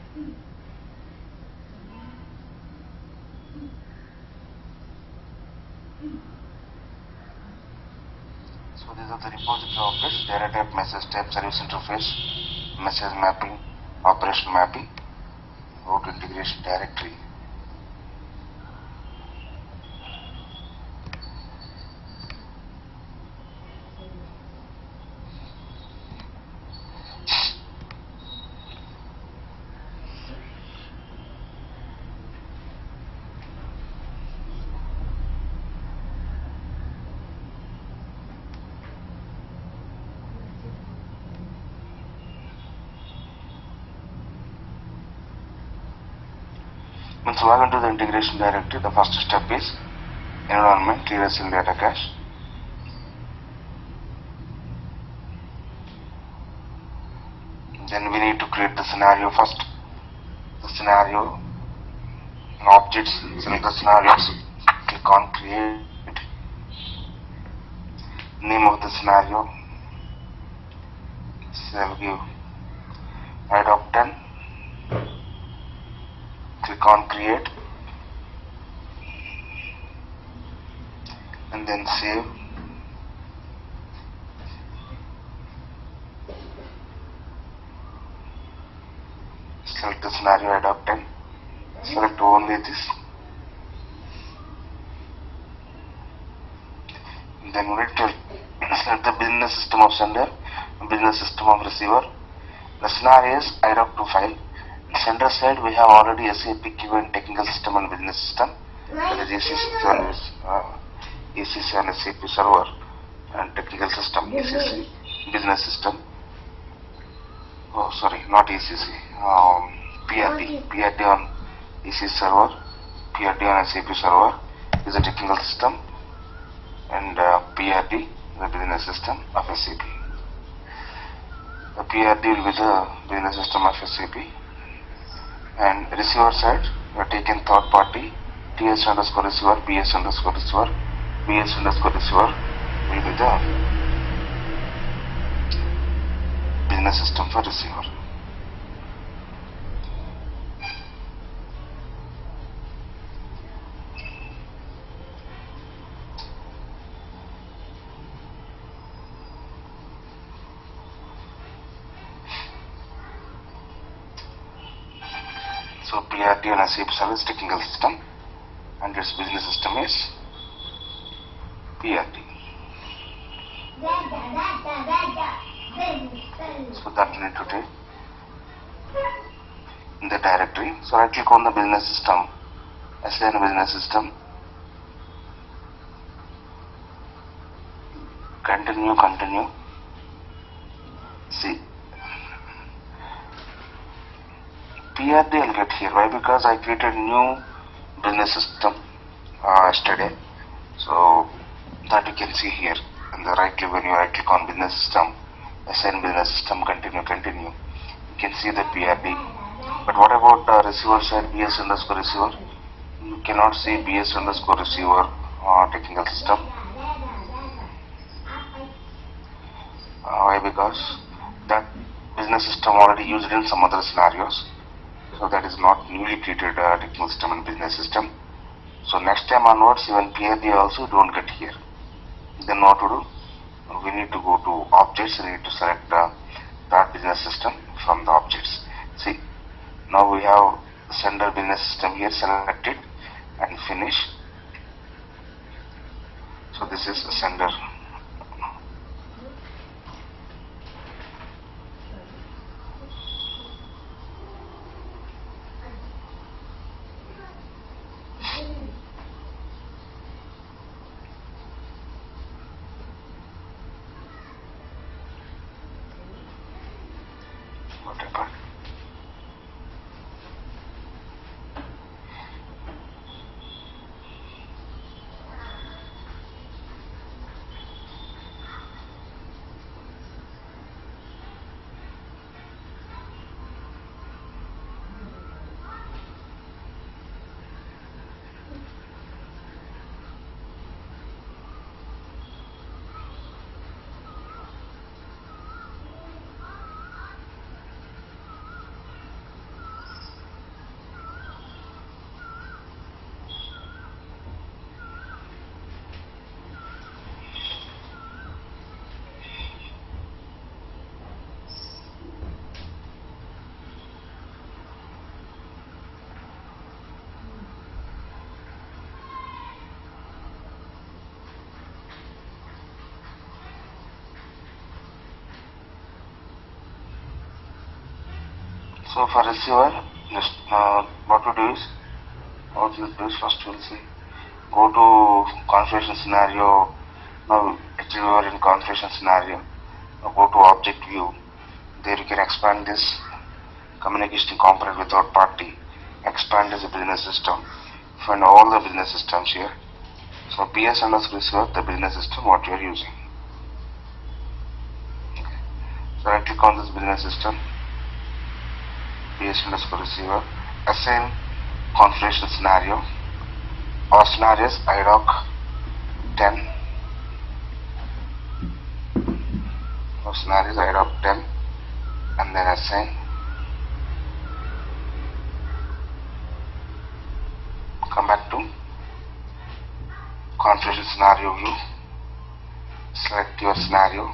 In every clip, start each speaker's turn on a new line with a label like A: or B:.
A: So these are the repository objects: data type, message type, service interface, message mapping, operation mapping, route integration directory. Once log into the integration directory, the first step is environment TSL data cache. Then we need to create the scenario first. The scenario objects, select the scenarios, click on create. Name of the scenario, so I will give IDOC 10. Click on create and then save. Select the scenario IDOC 10. Select only this. Then we need to select the business system of sender, business system of receiver. The scenario is IDOC 2 file. Sender side we have already SAP QN technical system and business system, that is ECC and SAP server and technical system, ECC business system. Oh sorry, not ECC, PRD on ECC server, PRD on SAP server is a technical system, and PRD the business system of SAP. The PRD will be the business system of SAP. And receiver side, we are taking third party TS underscore receiver, BS underscore receiver, BS underscore receiver will be the business system for receiver. So PRD and SAP service technical system, and its business system is PRD. So that we need to take in the directory. So I click on the business system, assign business system, continue. See, PRD I'll get here. Why? Because I created new business system yesterday. So that you can see here in the right click. When you right click on business system, assign business system, continue. You can see the PRD. But what about receiver side, BS underscore receiver? You cannot see BS underscore receiver technical system. Why? Because that business system already used in some other scenarios. So that is not newly created technical system and business system. So next time onwards, even PRD also don't get here. Then what to do? We need to go to objects. We need to select that business system from the objects. See, now we have sender business system here. Select it and finish. So this is sender. Whatever. So for receiver, just what we do is, first we'll see, go to configuration scenario. Now actually we are in configuration scenario. Now go to object view. There you can expand this communication component with third party. Expand as a business system. Find all the business systems here. So PS underscore receiver, the business system what you are using. Okay. So I click on this business system. PS underscore receiver. Assign configuration scenario. Our scenario is IDOC 10. Our scenario is IDOC 10. And then assign. Come back to configuration scenario view. Select your scenario.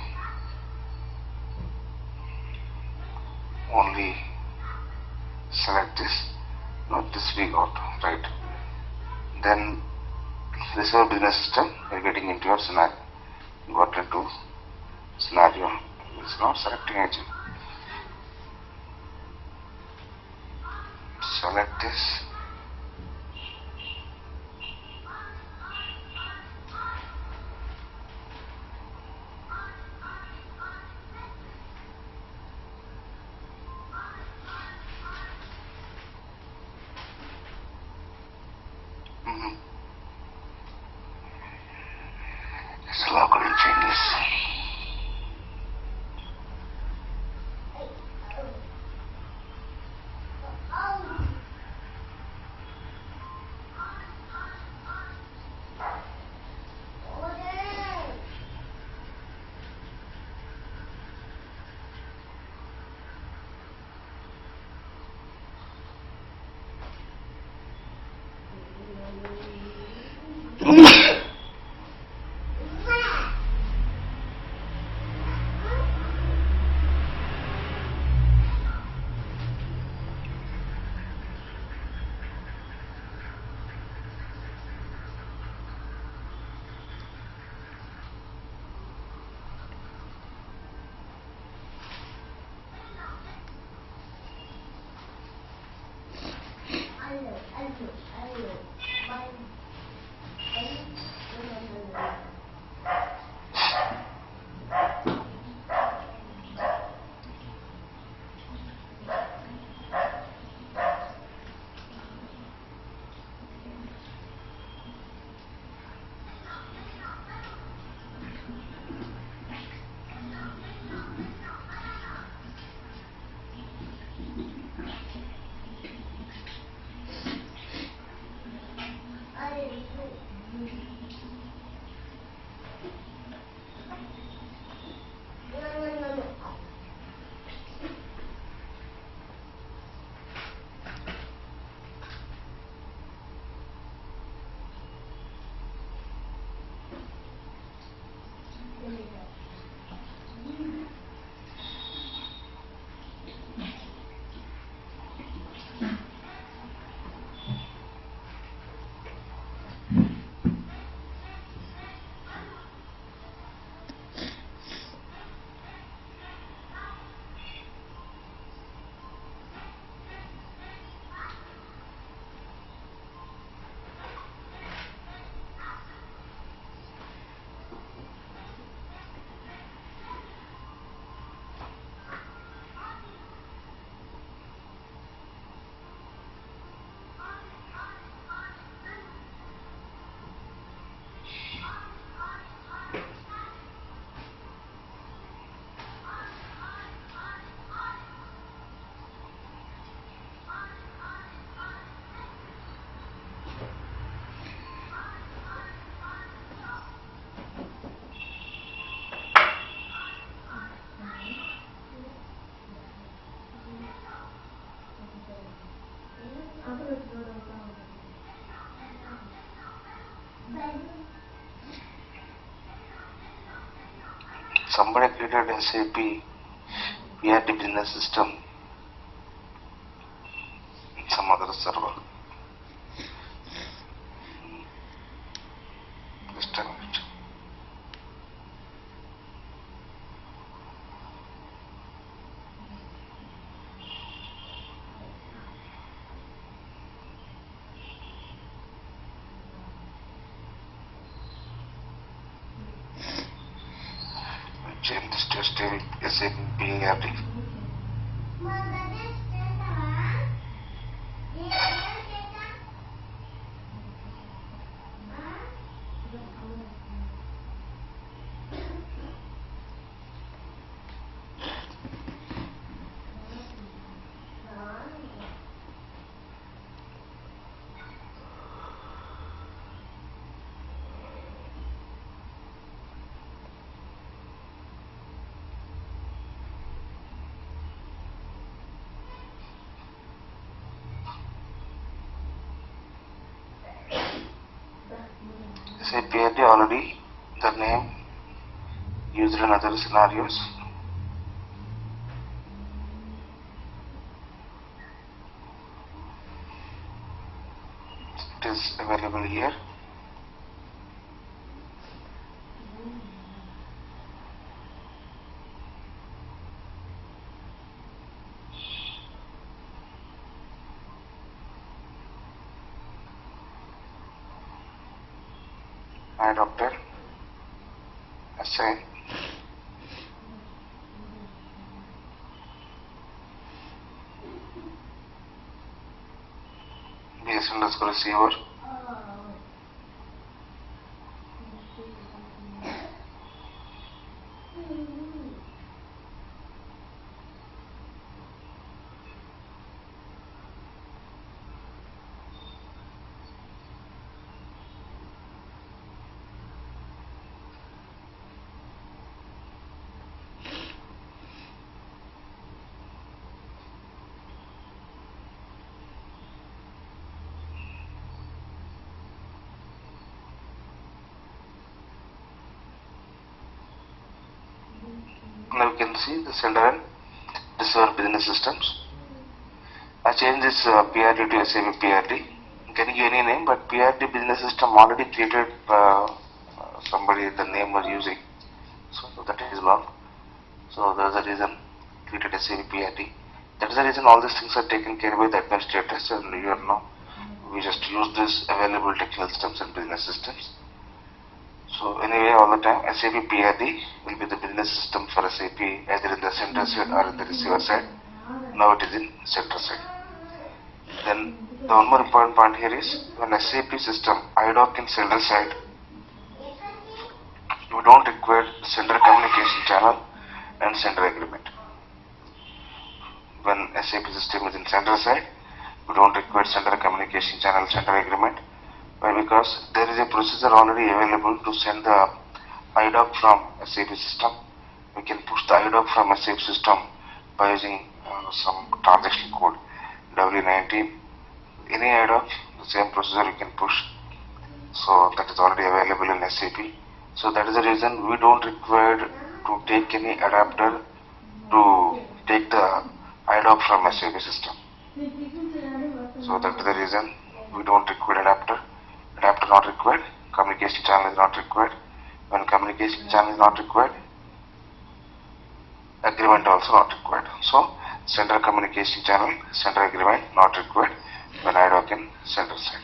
A: Only select this. Not this we got, right? Then this is our business system. We are getting into your scenario. Got into scenario. It's not selecting agent. Select this. Just local changes. Somebody created SAP PRT business system in some other server. Just a minute. change this to SAP PRD. SAP PRD already the name used in other scenarios. It is available here. Adopter, assign, BS_receiver, now you can see the sender and receiver business systems. I changed this PRD to SAP PRD. You can give any name, but PRD business system already created somebody the name was using, so that is wrong. So there is a reason created SAP PRD. That is the reason all these things are taken care by the administrators, and you know we just use this available technical systems and business systems. So anyway, all the time SAP PRD will be the business system for SAP either in the sender side or in the receiver side. Now it is in sender side. Then the one more important point here is when SAP system IDOC in sender side, you don't require sender communication channel and sender agreement. When SAP system is in sender side, you don't require sender communication channel, sender agreement. Why? Because there is a procedure already available to send the IDOC from SAP system. We can push the IDOC from SAP system by using some transaction code W19. Any IDOC, the same procedure you can push. So that is already available in SAP. So that is the reason we don't require to take any adapter to take the IDOC from SAP system. So that is the reason we don't require adapter. Adapter not required, communication channel is not required. When communication channel is not required, agreement also not required. So sender communication channel, sender agreement not required when IDOC in sender side.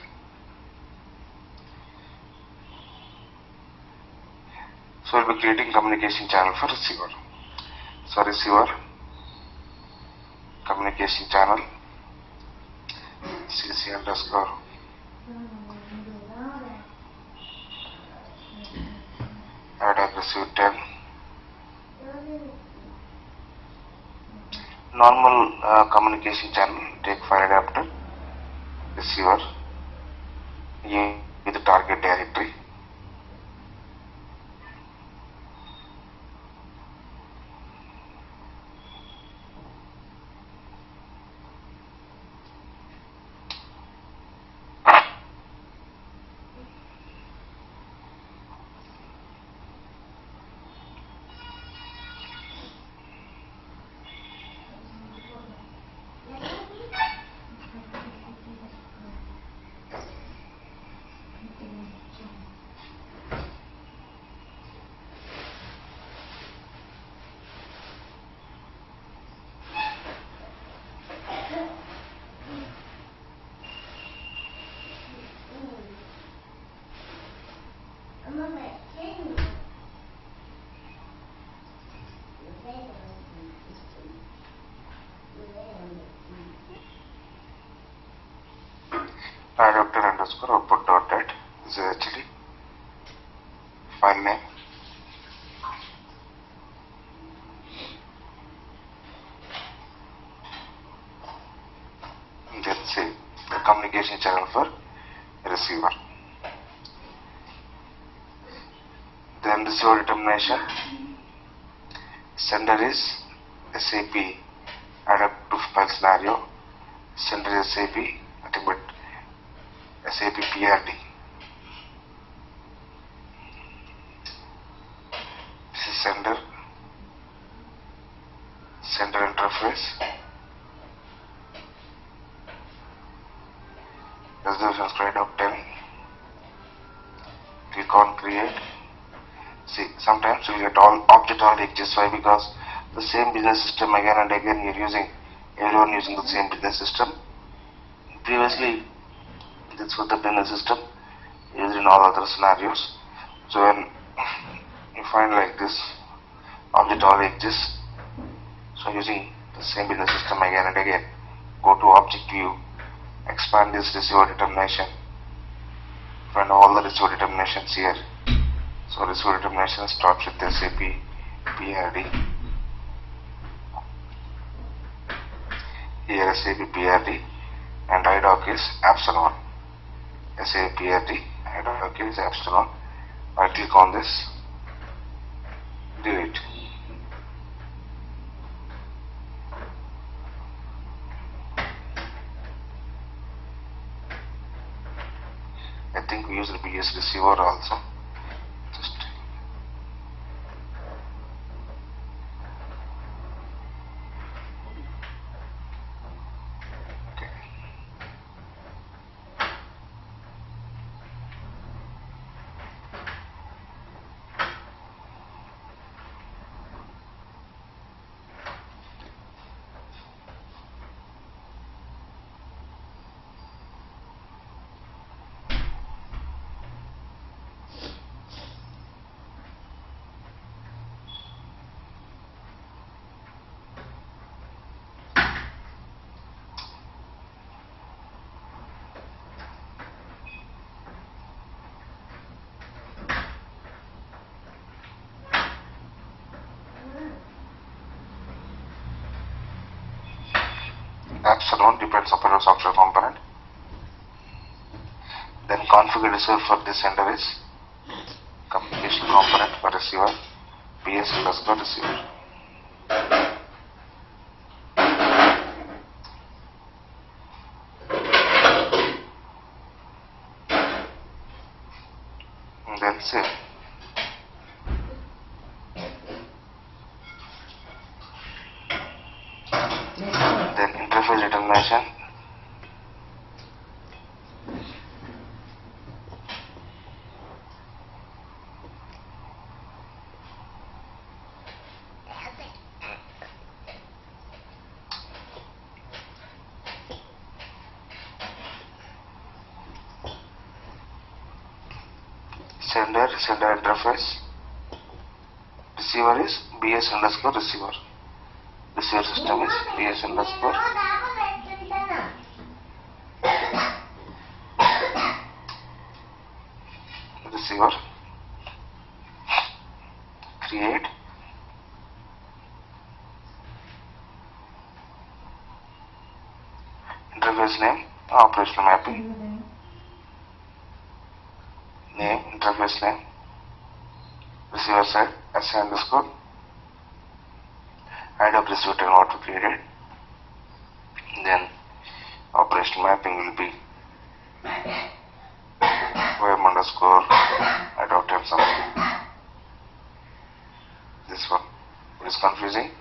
A: So we'll be creating communication channel for receiver. So receiver communication channel CC underscore IDOC receive 10. Normal communication channel, take file adapter, receiver, with the target directory. adapter underscore output dot dat. This is actually file name. And then say the communication channel for receiver. Then receiver determination. Sender is SAP adapt to file scenario. Sender is SAP, nothing but SAP PRD. This is sender interface. Resolution slide of 10. Click on create. See, sometimes you get all object already exists. Why? Because the same business system again and again you're using, everyone using the same business system. Previously, this was the business system used in all other scenarios. So when you find like this, object already exists. So using the same business system again and again, go to object view, expand this receiver determination, find all the receiver determinations here. So receiver determination starts with SAP PRD. Here SAP PRD and IDOC is epsilon. SAP PRD, IDOC is epsilon. I click on this, delete. I think we use the BS receiver also. Just okay. Epsilon depends upon your software component. Then configure receiver for this sender is communication component for receiver PS underscore receiver. And then save. Then interface determination. Sender interface. Receiver is BS underscore receiver. Receiver system is BS underscore receiver. Create. Interface name, operational mapping. Name, interface name. Receiver side, SA underscore. IDOC receiver and what we created. Then operational mapping will be VM underscore IDOC and something. This one. It is confusing.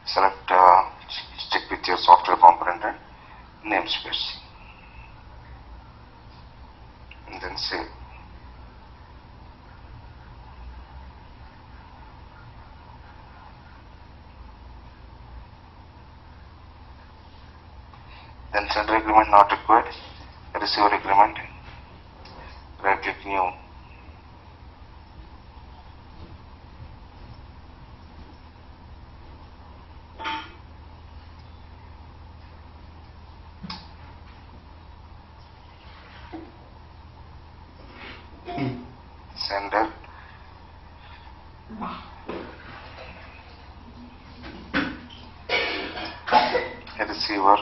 A: Select stick with your software component and namespace. And then save. Then sender agreement not required. Receiver agreement. Right click new. sender, receiver,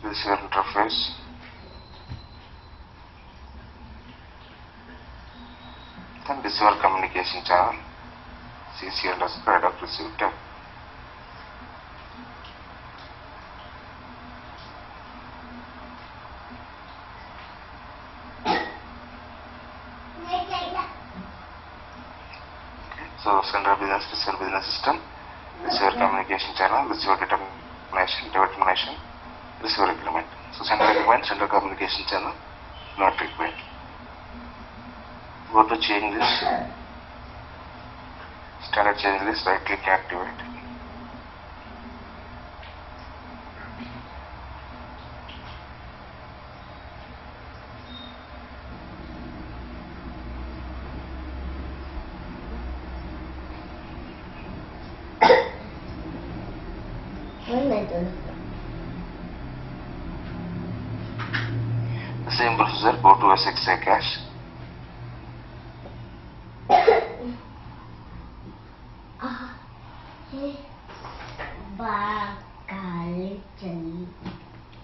A: receiver interface, then receiver communication channel, CC underscore IDOC receive tab. So sender business, receiver business system, receiver communication channel, receiver determination, receiver agreement. So sender agreement, sender communication channel, not required. Go to change list, standard change list, right click activate. The same procedure, go to SXA cache.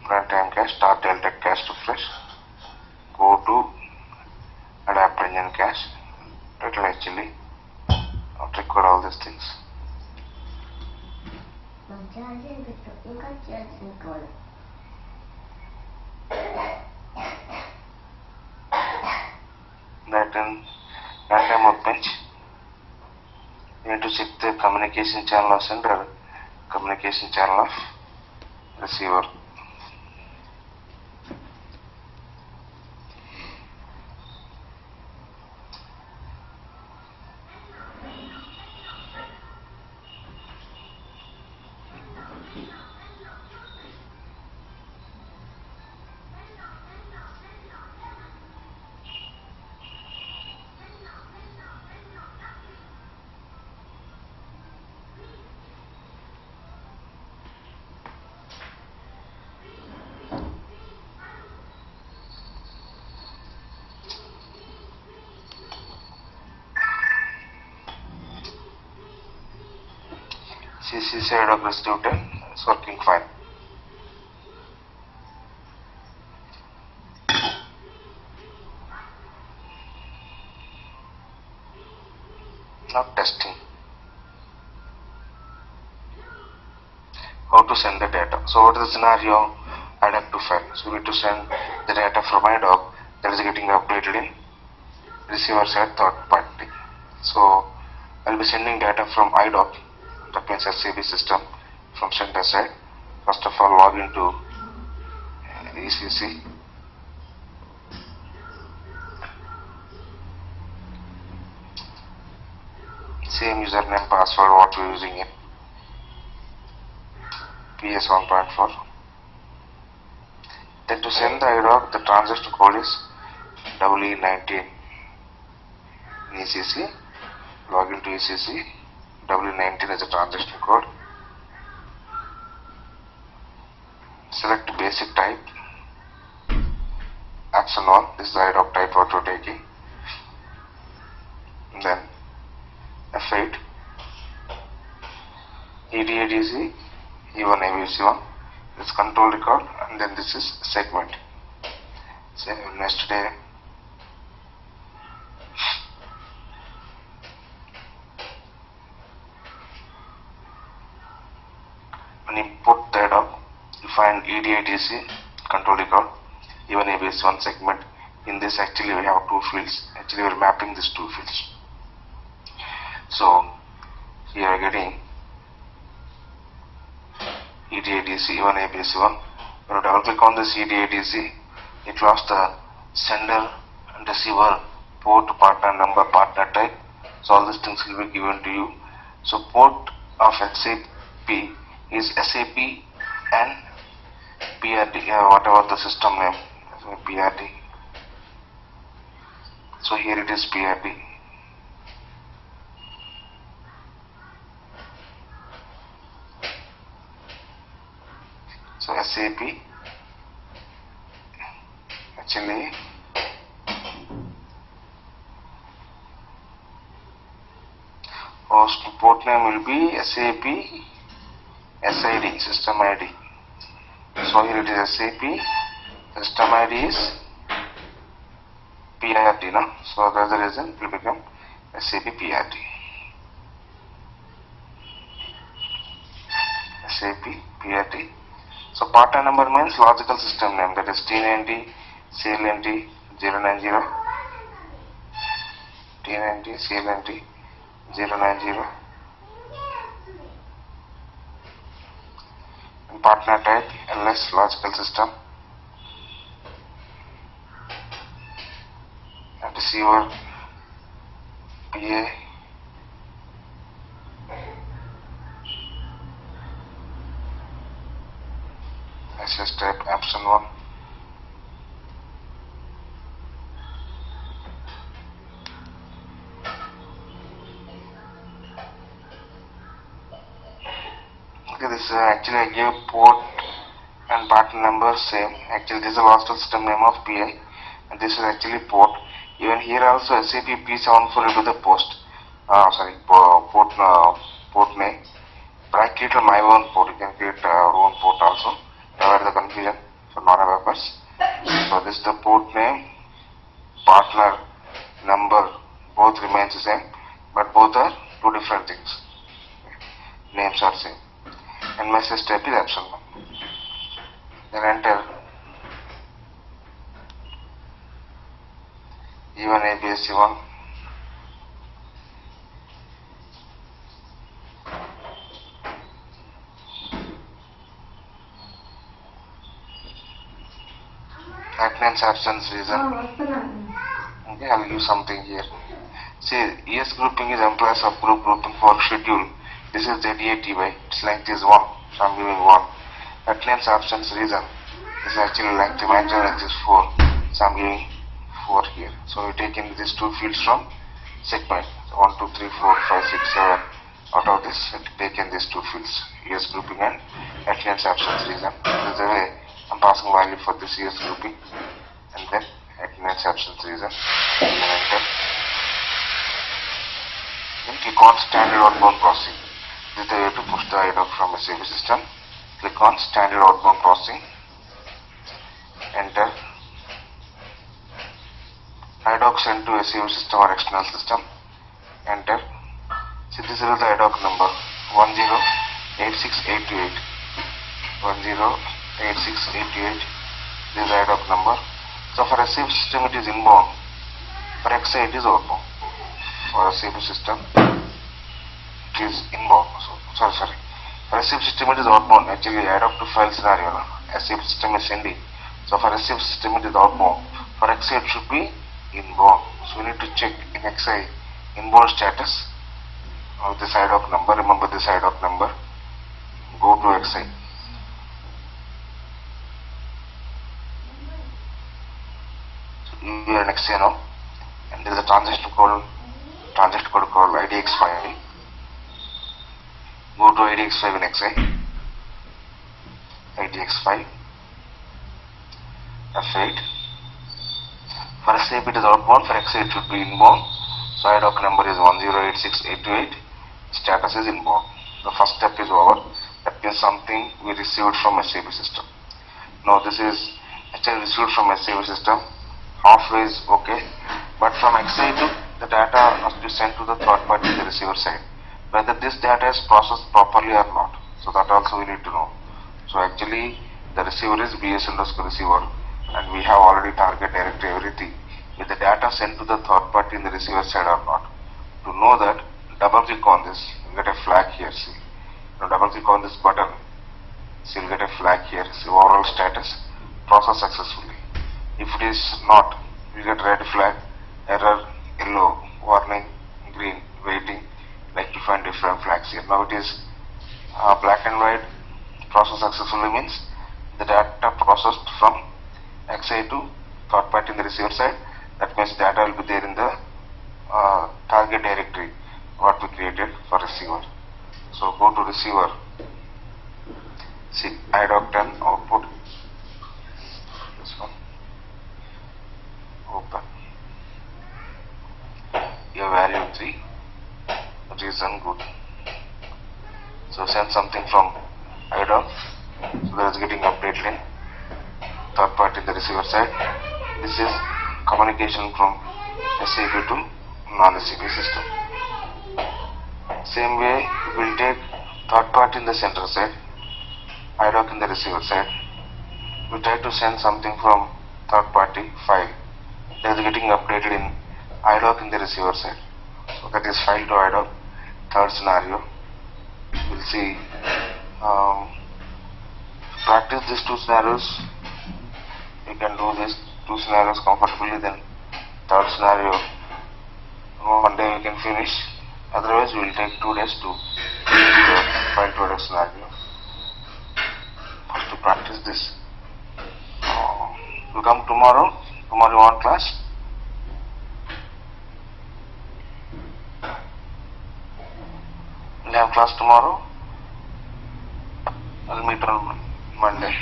A: Runtime cache, start Delta cache refresh. Go to adapt engine cache. It will actually not record all these things. That in runtime workbench, you need to check the communication channel of sender, communication channel of receiver. CC side of residue 10 is working fine. Now testing. How to send the data. So what is the scenario? IDOC to file. So we need to send the data from IDOC that is getting updated in receiver side third party. So I'll be sending data from IDOC, that means SAB system, from sender side. First of all, log into ECC. Same username password what we're using in PS 1.4. Then to send the IDOC, the transaction code is WE19 in ECC. Log into ECC. W19 is the transaction code. Select basic type. Action 1. This is the IDOC type what we're taking. And then F8. EDADC. E1 ABC1. This control record, and then this is segment. Say next day. When you put that up, you find EDADC control record, even ABC1 segment. In this, actually, we have two fields. Actually, we are mapping these two fields. So here we are getting EDADC, even ABC1. When you double click on this EDADC, it lost the sender and receiver port, partner number, partner type. So all these things will be given to you. So port of SAP is SAP and PRD, whatever the system name, PRD. So here it is PRD. So SAP actually host port name will be SAP SID, system ID. So here it is SAP, system ID is PRT, no? So that's the reason it will become SAP PRT. SAP PRT. So partner number means logical system name, that is T90 CLNT 090, T90 CLNT 090, and partner type LS logical system, and receiver PA, SS type option 1. Okay, this actually I gave port and partner number same. Actually this is the logical system name of PI, and this is actually port. Even here also SAP P74 will be the port name. But I created my own port. You can create your own port also. Avoid the confusion for non-developers. So this is the port name, partner number, both remains the same, but both are two different things. Names are same. And message type is option 1. Then enter even ABSC1. Attendance absence reason. Okay, I will use something here. See, ES grouping is employee subgroup grouping for schedule. This is the DATY. Its length is 1, so I am giving 1. Attendance absence reason. This is actually length, maximum length is 4, so I am giving 4 here. So we take in these two fields from segment 1, 2, 3, 4, 5, 6, 7. Out of this, take in these two fields, ES grouping and attendance absence reason. This is the way I am passing value for this ES grouping and then attendance absence reason. And then enter. Then click on standard outbound processing. This is the way to push the IDOC from SAP system. Click on standard outbound processing. Enter. IDOC sent to SAP system or external system. Enter. See, this is the IDOC number 1086828. 1086828. This is the IDOC number. So for SAP system it is inbound. For XI it is outbound. For SAP system it is inbound. So, sorry. For SAP system it is outbound. Actually IDOC to file scenario. SAP system is sending. So for SAP system it is outbound. For XI it should be inbound. So we need to check in XI inbound status of this IDOC number. Remember this IDOC number. Go to XI. So you are in XI now, and there is a transaction code called IDX5. Go to IDX5 in XI. IDX5 F8. For SAP it is outbound, for XI it should be inbound. So IDOC number is 1086828. Status is inbound. The first step is over. That means something we received from SAP system. Now this is actually received from SAP system. Halfway is okay, but from XI to the data must be sent to the third party, the receiver side. Whether this data is processed properly or not. So that also we need to know. So actually the receiver is BS_receiver, and we have already target directory everything. If the data sent to the third party in the receiver side or not. To know that, double click on this. You get a flag here. See, now double click on this button. So you'll get a flag here. See, overall status, process successfully. If it is not, you get red flag, error, yellow, warning, green, waiting. Like to find different flags here. Now it is black and white. Process successfully means the data processed from XI to third party in the receiver side. That means data will be there in the target directory what we created for receiver. So go to receiver. See, IDOC 10 output. This one. Open. Your value 3. Reason good. So send something from IDOC. So that is getting updated in third party in the receiver side. This is communication from SAP to non-SAP system. Same way we will take third party in the center side, IDOC in the receiver side. We try to send something from third party file that is getting updated in IDOC in the receiver side. So that is file to IDOC. Third scenario, we'll see. Practice these two scenarios. You can do these two scenarios comfortably. Then third scenario, one day we can finish. Otherwise, we will take 2 days to finish the file to IDOC scenario. First to practice this. You come tomorrow. Tomorrow you want class? We'll have class tomorrow. I'll meet on Monday.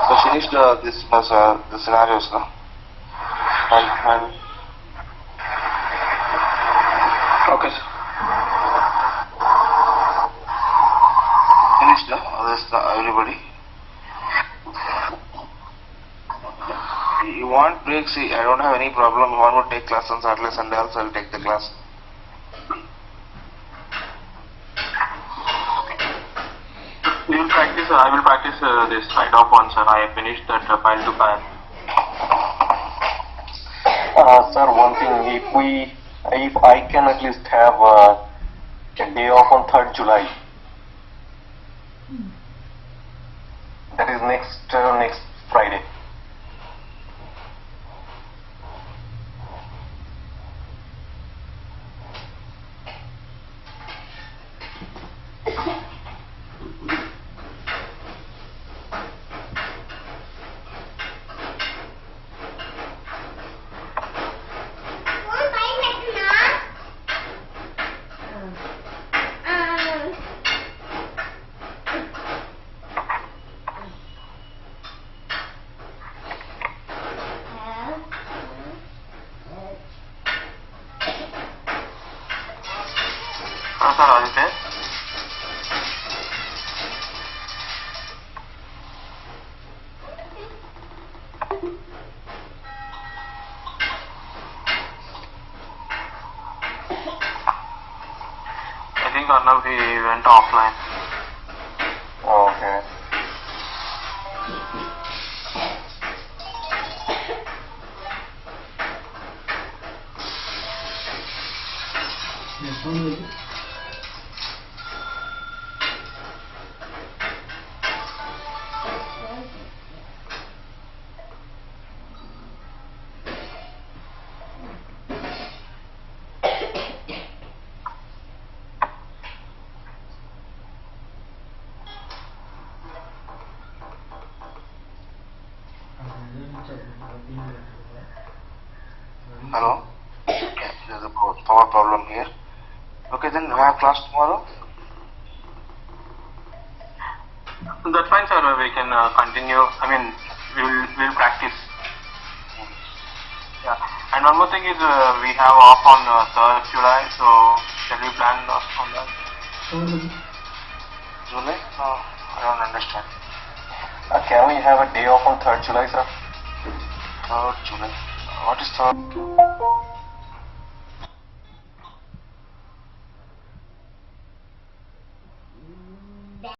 A: So finish the scenarios now. Okay, sir. Finished now? Everybody? You want break? See, I don't have any problem. You want to take class on Saturday, Sunday also, I'll take the class.
B: We will practice. I will practice this IDOC once, sir. I finished that file to file.
C: Sir, one thing, if I can at least have a day off on 3rd July, that is next Friday.
B: Sir, are you there? I think Arnav, he went offline.
C: Okay.
A: Hello? There's a power problem here. Okay, then we have class tomorrow.
B: That's fine, sir. We can continue. I mean, we'll practice. Yeah. And one more thing is we have off on 3rd July. So shall we plan on that?
A: July? No, I don't understand.
C: Can we have a day off on 3rd July, sir?
A: 3rd July. What is 3rd?